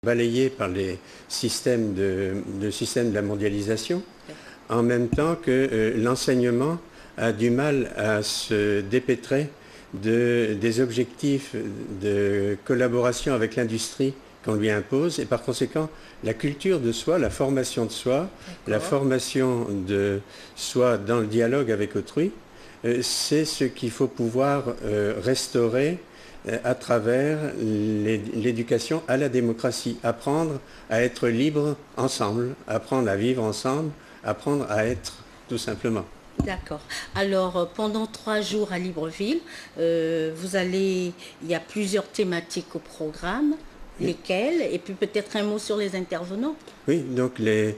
balayé par les systèmes le système de la mondialisation, en même temps que l'enseignement a du mal à se dépêtrer des objectifs de collaboration avec l'industrie qu'on lui impose, et par conséquent, la culture de soi, la formation de soi, la formation de soi dans le dialogue avec autrui, c'est ce qu'il faut pouvoir restaurer à travers l'éducation à la démocratie, apprendre à être libre ensemble, apprendre à vivre ensemble, apprendre à être tout simplement. D'accord. Alors, pendant 3 jours à Libreville, il y a plusieurs thématiques au programme. Lesquelles? Et puis peut-être un mot sur les intervenants. Oui, donc les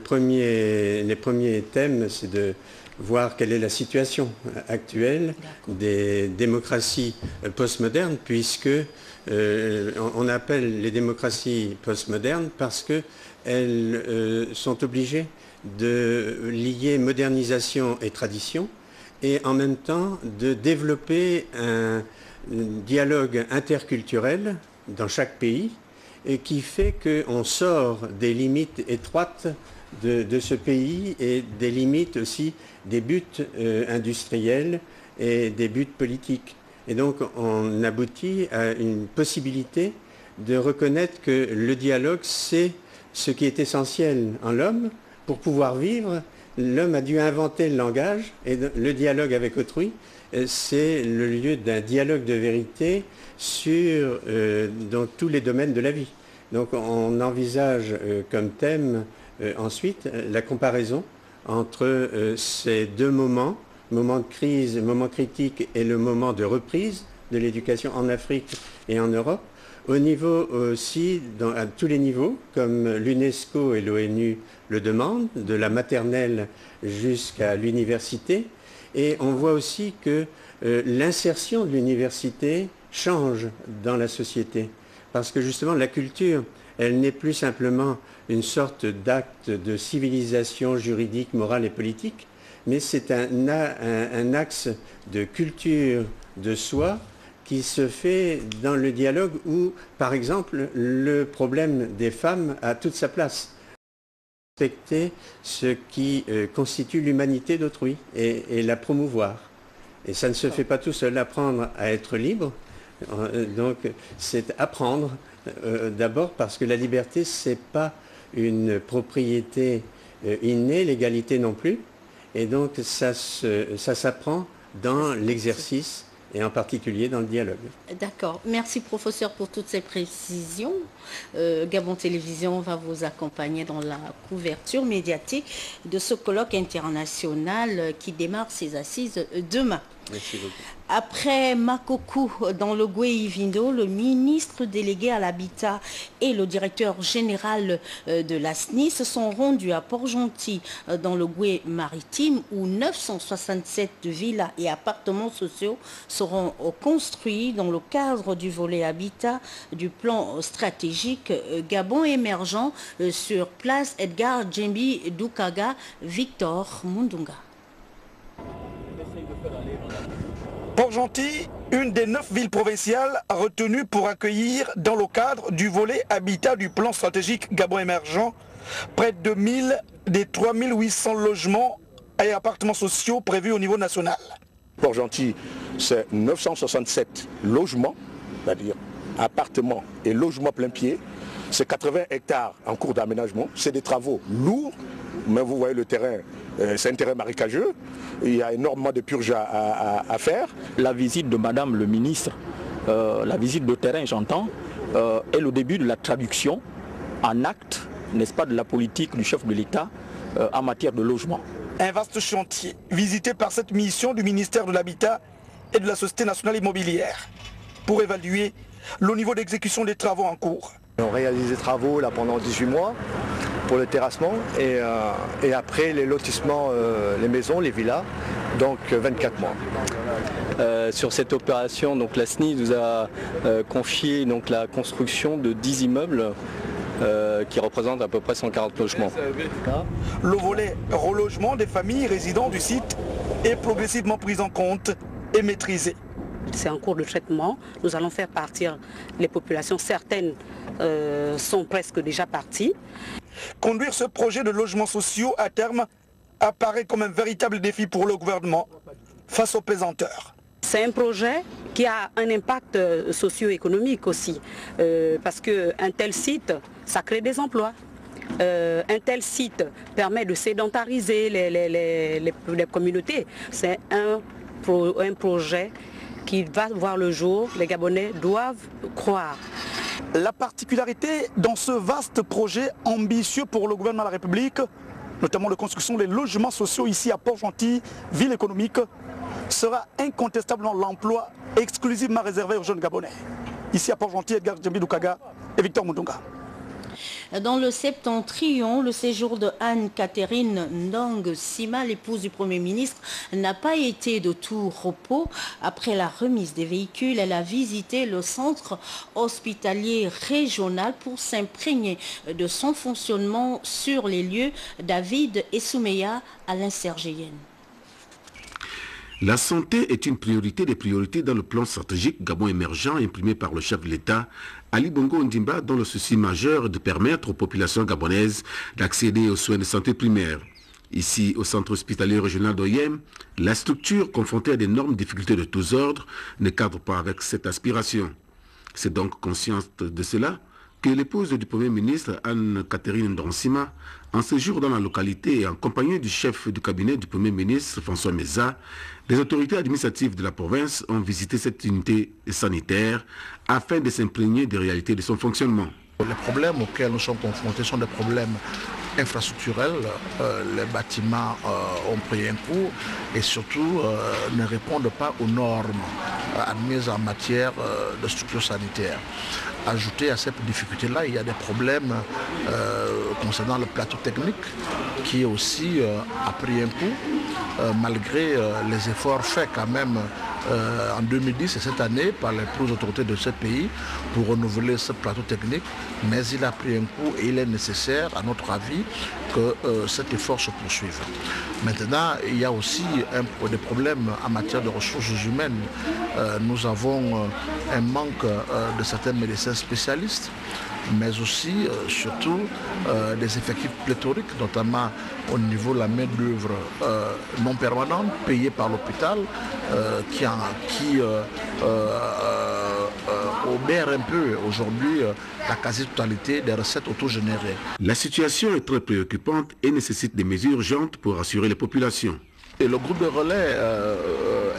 premiers thèmes, c'est de voir quelle est la situation actuelle des démocraties postmodernes, puisque on appelle les démocraties postmodernes parce qu'elles sont obligées de lier modernisation et tradition, et en même temps de développer un dialogue interculturel dans chaque pays, et qui fait qu'on sort des limites étroites de ce pays et des limites aussi des buts industriels et des buts politiques. Et donc on aboutit à une possibilité de reconnaître que le dialogue, c'est ce qui est essentiel en l'homme. Pour pouvoir vivre, l'homme a dû inventer le langage, et le dialogue avec autrui, c'est le lieu d'un dialogue de vérité dans tous les domaines de la vie. Donc on envisage comme thème ensuite la comparaison entre ces deux moments, moment de crise, moment critique, et le moment de reprise de l'éducation en Afrique et en Europe, au niveau aussi, à tous les niveaux, comme l'UNESCO et l'ONU le demandent, de la maternelle jusqu'à l'université. Et on voit aussi que l'insertion de l'université change dans la société. Parce que justement, la culture, elle n'est plus simplement une sorte d'acte de civilisation juridique, morale et politique, mais c'est un axe de culture de soi qui se fait dans le dialogue où, par exemple, le problème des femmes a toute sa place. Respecter ce qui constitue l'humanité d'autrui et la promouvoir. Et ça ne se fait pas tout seul. Apprendre à être libre, donc c'est apprendre d'abord, parce que la liberté, c'est pas une propriété innée, l'égalité non plus. Et donc ça s'apprend dans l'exercice, et en particulier dans le dialogue. D'accord. Merci, professeur, pour toutes ces précisions. Gabon Télévision va vous accompagner dans la couverture médiatique de ce colloque international qui démarre ses assises demain. Merci beaucoup. Après Makokou dans le Goué-Ivindo, le ministre délégué à l'habitat et le directeur général de la SNI se sont rendus à Port-Gentil dans le Goué maritime où 967 villas et appartements sociaux seront construits dans le cadre du volet habitat du plan stratégique Gabon émergent sur place Edgar Djembi Doukaga Victor Mundunga. Port-Gentil, une des 9 villes provinciales retenues pour accueillir dans le cadre du volet habitat du plan stratégique Gabon émergent près de 1000 des 3800 logements et appartements sociaux prévus au niveau national. Port-Gentil, c'est 967 logements, c'est-à-dire appartements et logements plein pied. C'est 80 hectares en cours d'aménagement. C'est des travaux lourds, mais vous voyez le terrain, c'est un terrain marécageux. Il y a énormément de purges à faire. La visite de Madame le ministre, la visite de terrain j'entends, est le début de la traduction en acte, n'est-ce pas, de la politique du chef de l'État en matière de logement. Un vaste chantier visité par cette mission du ministère de l'Habitat et de la Société nationale immobilière pour évaluer le niveau d'exécution des travaux en cours. On réalise des travaux là pendant 18 mois pour le terrassement et après les lotissements, les maisons, les villas, donc 24 mois. Sur cette opération, donc, la SNI nous a confié donc, la construction de 10 immeubles qui représentent à peu près 140 logements. Le volet relogement des familles résidant du site est progressivement pris en compte et maîtrisé. c'est en cours de traitement. Nous allons faire partir les populations. Certaines sont presque déjà parties. Conduire ce projet de logements sociaux à terme apparaît comme un véritable défi pour le gouvernement face aux pesanteurs. C'est un projet qui a un impact socio-économique aussi, parce qu'un tel site, ça crée des emplois. Un tel site permet de sédentariser les communautés. C'est un projet qui va voir le jour. Les Gabonais doivent croire. La particularité dans ce vaste projet ambitieux pour le gouvernement de la République, notamment la construction des logements sociaux ici à Port-Gentil, ville économique, sera incontestablement l'emploi exclusivement réservé aux jeunes Gabonais. Ici à Port-Gentil, Edgar Djambi-Doukaga et Victor Mundunga. Dans le septentrion, le séjour de Anne-Catherine Ndong-Sima, l'épouse du Premier ministre, n'a pas été de tout repos. Après la remise des véhicules, elle a visité le centre hospitalier régional pour s'imprégner de son fonctionnement sur les lieux. David Essoumeya, Alain Sergéenne. La santé est une priorité des priorités dans le plan stratégique Gabon émergent imprimé par le chef de l'État, Ali Bongo Ondimba, dans le souci majeur de permettre aux populations gabonaises d'accéder aux soins de santé primaires. Ici, au centre hospitalier régional d'Oyem, la structure, confrontée à d'énormes difficultés de tous ordres, ne cadre pas avec cette aspiration. C'est donc consciente de cela que l'épouse du Premier ministre, Anne-Catherine Ndong-Sima, en séjour dans la localité et en compagnie du chef du cabinet du Premier ministre, François Meza, les autorités administratives de la province ont visité cette unité sanitaire afin de s'imprégner des réalités de son fonctionnement. Les problèmes auxquels nous sommes confrontés sont des problèmes infrastructurels. Les bâtiments ont pris un coup et surtout ne répondent pas aux normes admises en matière de structures sanitaires. Ajouté à cette difficulté-là, il y a des problèmes concernant le plateau technique qui aussi a pris un coup, malgré les efforts faits quand même en 2010 et cette année par les plus autorités de ce pays pour renouveler ce plateau technique, mais il a pris un coup et il est nécessaire, à notre avis, que cet effort se poursuive. Maintenant, il y a aussi des problèmes en matière de ressources humaines. Nous avons un manque de certains médecins spécialistes, mais aussi, surtout, des effectifs pléthoriques, notamment au niveau de la main-d'œuvre non permanente, payée par l'hôpital, qui obère un peu aujourd'hui la quasi-totalité des recettes autogénérées. La situation est très préoccupante et nécessite des mesures urgentes pour assurer les populations. Et le groupe de relais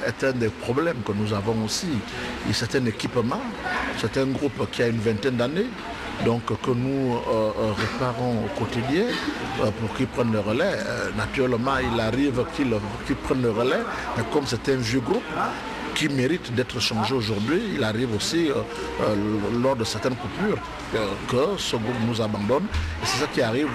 est un des problèmes que nous avons aussi. C'est un équipement, c'est un groupe qui a une vingtaine d'années, donc que nous réparons au quotidien pour qu'ils prennent le relais. Naturellement, il arrive qu'ils prennent le relais, mais comme c'est un vieux groupe qui mérite d'être changé aujourd'hui, il arrive aussi lors de certaines coupures que ce groupe nous abandonne. Et c'est ça qui arrive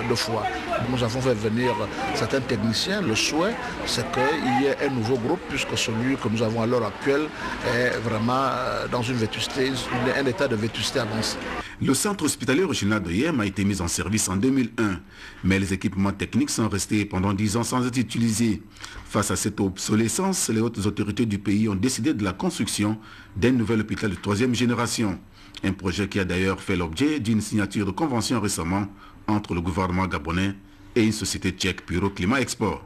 deux fois. Nous avons fait venir certains techniciens. Le souhait, c'est qu'il y ait un nouveau groupe, puisque celui que nous avons à l'heure actuelle est vraiment dans une vétusté, un état de vétusté avancé. Le centre hospitalier régional de Yem a été mis en service en 2001, mais les équipements techniques sont restés pendant 10 ans sans être utilisés. Face à cette obsolescence, les hautes autorités du pays ont décidé de la construction d'un nouvel hôpital de 3e génération. Un projet qui a d'ailleurs fait l'objet d'une signature de convention récemment entre le gouvernement gabonais et une société tchèque Puro Climat Export.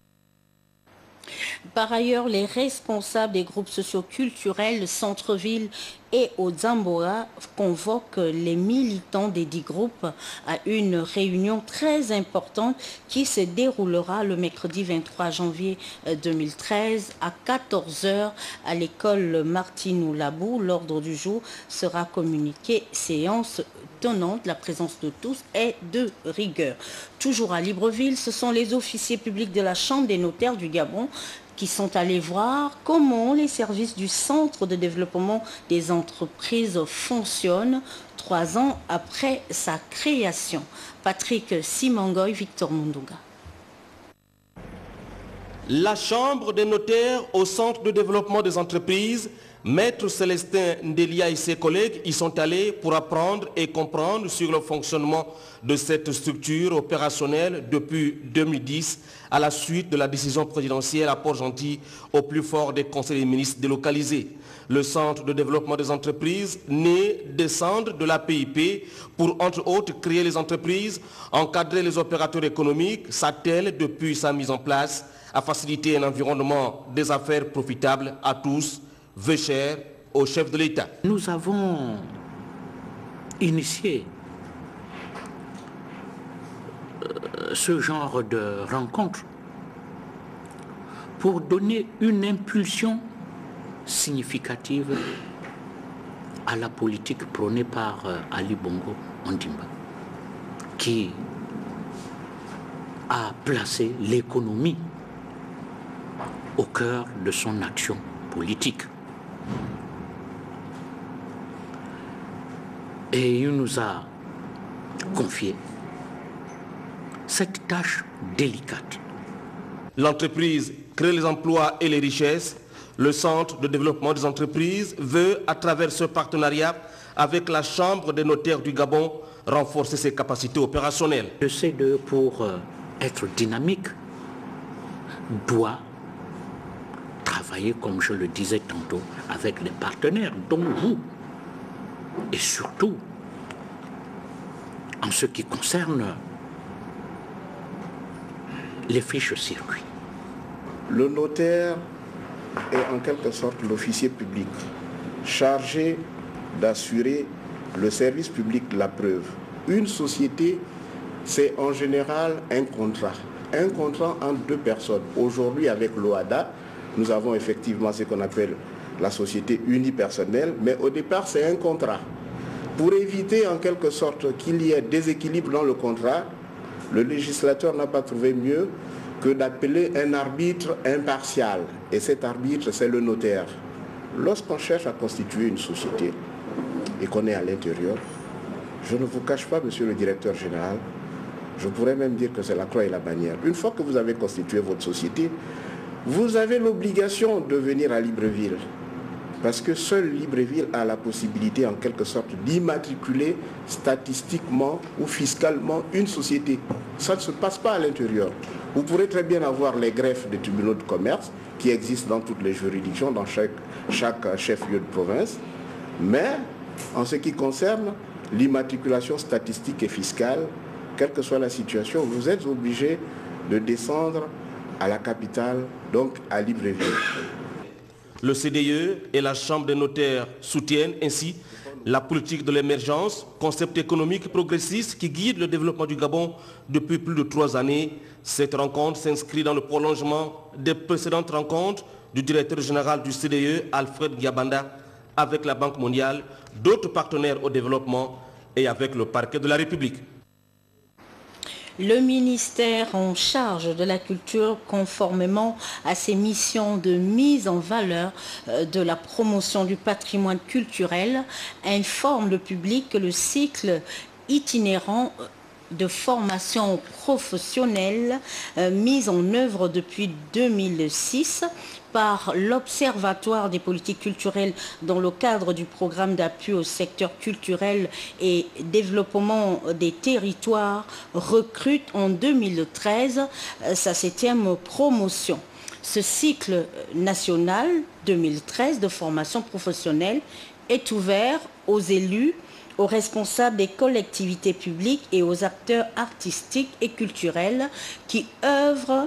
Par ailleurs, les responsables des groupes socioculturels Centre-Ville et au Zambora convoquent les militants des 10 groupes à une réunion très importante qui se déroulera le mercredi 23 janvier 2013 à 14 h à l'école Martine Labou. L'ordre du jour sera communiqué. Séance tenante, la présence de tous est de rigueur. Toujours à Libreville, ce sont les officiers publics de la Chambre des notaires du Gabon qui sont allés voir comment les services du Centre de développement des entreprises fonctionnent 3 ans après sa création. Patrick Simangoy, Victor Mundunga. La Chambre des notaires au Centre de développement des entreprises Maître Célestin Ndelia et ses collègues y sont allés pour apprendre et comprendre sur le fonctionnement de cette structure opérationnelle depuis 2010 à la suite de la décision présidentielle à Port-Gentil au plus fort des conseils des ministres délocalisés. Le Centre de développement des entreprises, né des cendres de la PIP pour, entre autres, créer les entreprises, encadrer les opérateurs économiques, s'attelle depuis sa mise en place à faciliter un environnement des affaires profitables à tous, veut cher au chef de l'État. Nous avons initié ce genre de rencontre pour donner une impulsion significative à la politique prônée par Ali Bongo Ondimba, qui a placé l'économie au cœur de son action politique. Et il nous a confié cette tâche délicate. L'entreprise crée les emplois et les richesses. Le Centre de développement des entreprises veut, à travers ce partenariat avec la Chambre des notaires du Gabon, renforcer ses capacités opérationnelles. Le CDE, pour être dynamique, doit travailler, comme je le disais tantôt, avec les partenaires, dont vous, et surtout en ce qui concerne les fiches circuits. Le notaire est en quelque sorte l'officier public chargé d'assurer le service public de la preuve. Une société, c'est en général un contrat entre deux personnes. Aujourd'hui, avec l'OADA, nous avons effectivement ce qu'on appelle la société unipersonnelle, mais au départ, c'est un contrat. Pour éviter en quelque sorte qu'il y ait déséquilibre dans le contrat, le législateur n'a pas trouvé mieux que d'appeler un arbitre impartial. Et cet arbitre, c'est le notaire. Lorsqu'on cherche à constituer une société et qu'on est à l'intérieur, je ne vous cache pas, monsieur le directeur général, je pourrais même dire que c'est la croix et la bannière. Une fois que vous avez constitué votre société, vous avez l'obligation de venir à Libreville. Parce que seul Libreville a la possibilité en quelque sorte d'immatriculer statistiquement ou fiscalement une société. Ça ne se passe pas à l'intérieur. Vous pourrez très bien avoir les greffes des tribunaux de commerce qui existent dans toutes les juridictions, dans chaque chef-lieu de province. Mais en ce qui concerne l'immatriculation statistique et fiscale, quelle que soit la situation, vous êtes obligé de descendre à la capitale, donc à Libreville. Le CDE et la Chambre des notaires soutiennent ainsi la politique de l'émergence, concept économique progressiste qui guide le développement du Gabon depuis plus de 3 années. Cette rencontre s'inscrit dans le prolongement des précédentes rencontres du directeur général du CDE, Alfred Diabanda, avec la Banque mondiale, d'autres partenaires au développement et avec le parquet de la République. Le ministère en charge de la culture, conformément à ses missions de mise en valeur de la promotion du patrimoine culturel, informe le public que le cycle itinérant de formation professionnelle mis en œuvre depuis 2006 par l'Observatoire des politiques culturelles dans le cadre du programme d'appui au secteur culturel et développement des territoires recrute en 2013 sa 7e promotion. Ce cycle national 2013 de formation professionnelle est ouvert aux élus, aux responsables des collectivités publiques et aux acteurs artistiques et culturels qui œuvrent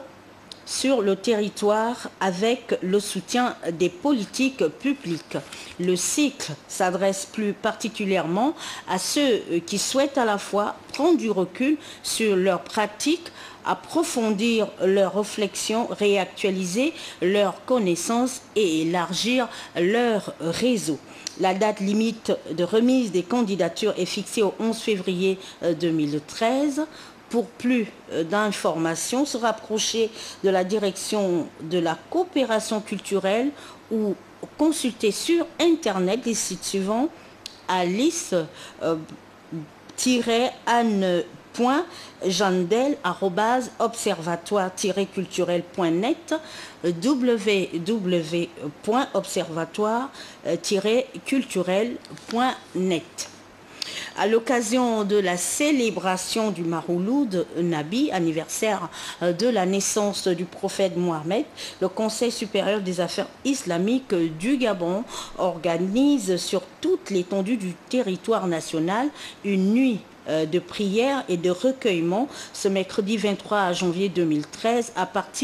sur le territoire avec le soutien des politiques publiques. Le cycle s'adresse plus particulièrement à ceux qui souhaitent à la fois prendre du recul sur leurs pratiques, approfondir leurs réflexions, réactualiser leurs connaissances et élargir leur réseau. La date limite de remise des candidatures est fixée au 11 février 2013. Pour plus d'informations, se rapprocher de la direction de la coopération culturelle ou consulter sur Internet les sites suivants: alice-anne jandel@observatoire-culturel.net, www.observatoire-culturel.net. À l'occasion de la célébration du Mawlud Nabi, anniversaire de la naissance du prophète Mohammed, le Conseil supérieur des affaires islamiques du Gabon organise sur toute l'étendue du territoire national une nuit de prière et de recueillement ce mercredi 23 janvier 2013 à partir